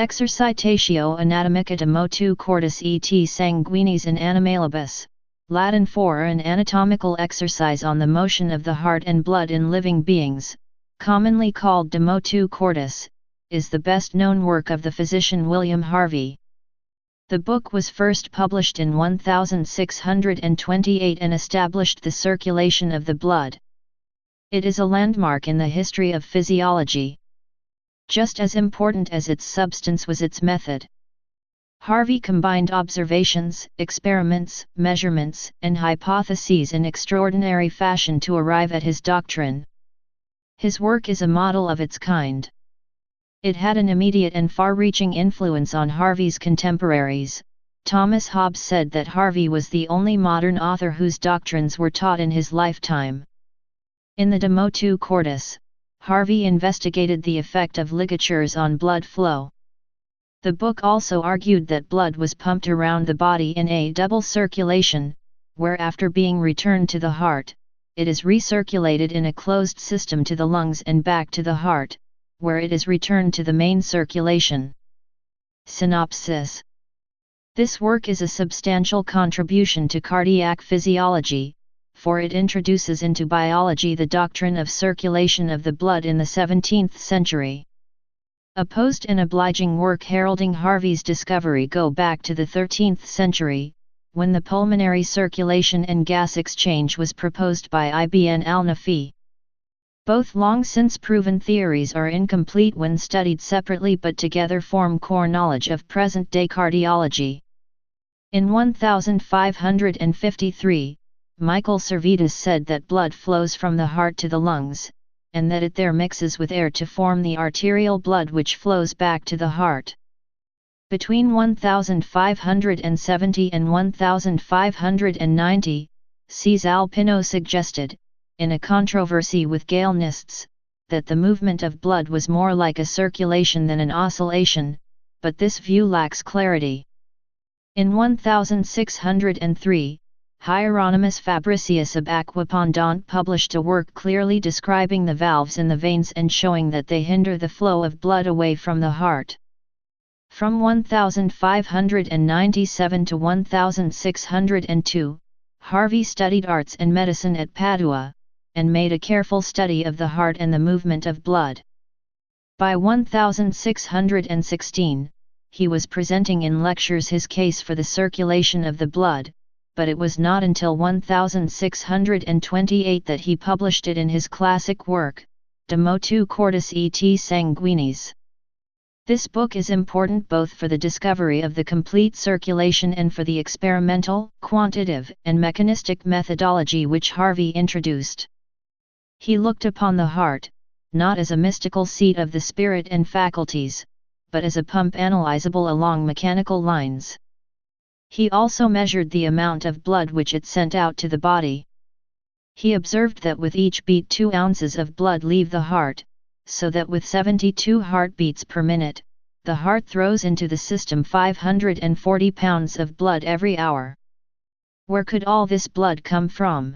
Exercitatio Anatomica de Motu Cordis et Sanguinis in Animalibus, Latin for an anatomical exercise on the motion of the heart and blood in living beings, commonly called de Motu Cordis, is the best-known work of the physician William Harvey. The book was first published in 1628 and established the circulation of the blood. It is a landmark in the history of physiology. Just as important as its substance was its method. Harvey combined observations, experiments, measurements, and hypotheses in extraordinary fashion to arrive at his doctrine. His work is a model of its kind. It had an immediate and far-reaching influence on Harvey's contemporaries. Thomas Hobbes said that Harvey was the only modern author whose doctrines were taught in his lifetime. In the De Motu Cordis, Harvey investigated the effect of ligatures on blood flow. The book also argued that blood was pumped around the body in a double circulation, where after being returned to the heart, it is recirculated in a closed system to the lungs and back to the heart, where it is returned to the main circulation. Synopsis. This work is a substantial contribution to cardiac physiology, for it introduces into biology the doctrine of circulation of the blood in the 17th century. A post and obliging work heralding Harvey's discovery go back to the 13th century, when the pulmonary circulation and gas exchange was proposed by Ibn al-Nafi. Both long since proven theories are incomplete when studied separately, but together form core knowledge of present-day cardiology. In 1553, Michael Servetus said that blood flows from the heart to the lungs, and that it there mixes with air to form the arterial blood which flows back to the heart. Between 1570 and 1590, César Alpino suggested, in a controversy with Galenists, that the movement of blood was more like a circulation than an oscillation, but this view lacks clarity. In 1603, Hieronymus Fabricius of Aquapendant published a work clearly describing the valves in the veins and showing that they hinder the flow of blood away from the heart. From 1597 to 1602, Harvey studied arts and medicine at Padua, and made a careful study of the heart and the movement of blood. By 1616, he was presenting in lectures his case for the circulation of the blood, but it was not until 1628 that he published it in his classic work, De Motu Cordis et Sanguinis. This book is important both for the discovery of the complete circulation and for the experimental, quantitative, and mechanistic methodology which Harvey introduced. He looked upon the heart, not as a mystical seat of the spirit and faculties, but as a pump analyzable along mechanical lines. He also measured the amount of blood which it sent out to the body. He observed that with each beat 2 ounces of blood leave the heart, so that with 72 heartbeats per minute, the heart throws into the system 540 pounds of blood every hour. Where could all this blood come from?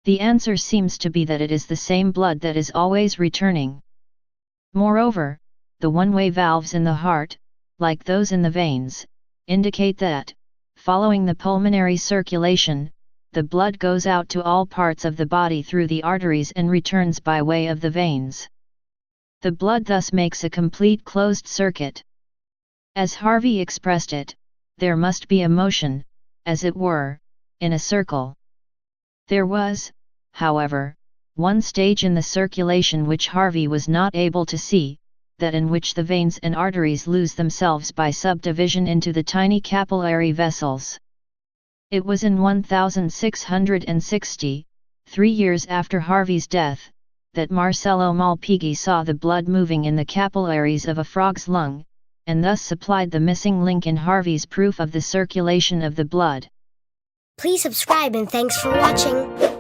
The answer seems to be that it is the same blood that is always returning. Moreover, the one-way valves in the heart, like those in the veins, indicate that, following the pulmonary circulation, the blood goes out to all parts of the body through the arteries and returns by way of the veins. The blood thus makes a complete closed circuit. As Harvey expressed it, there must be a motion, as it were, in a circle. There was, however, one stage in the circulation which Harvey was not able to see, that in which the veins and arteries lose themselves by subdivision into the tiny capillary vessels. It was in 1660, 3 years after Harvey's death, that Marcello Malpighi saw the blood moving in the capillaries of a frog's lung, and thus supplied the missing link in Harvey's proof of the circulation of the blood. Please subscribe and thanks for watching.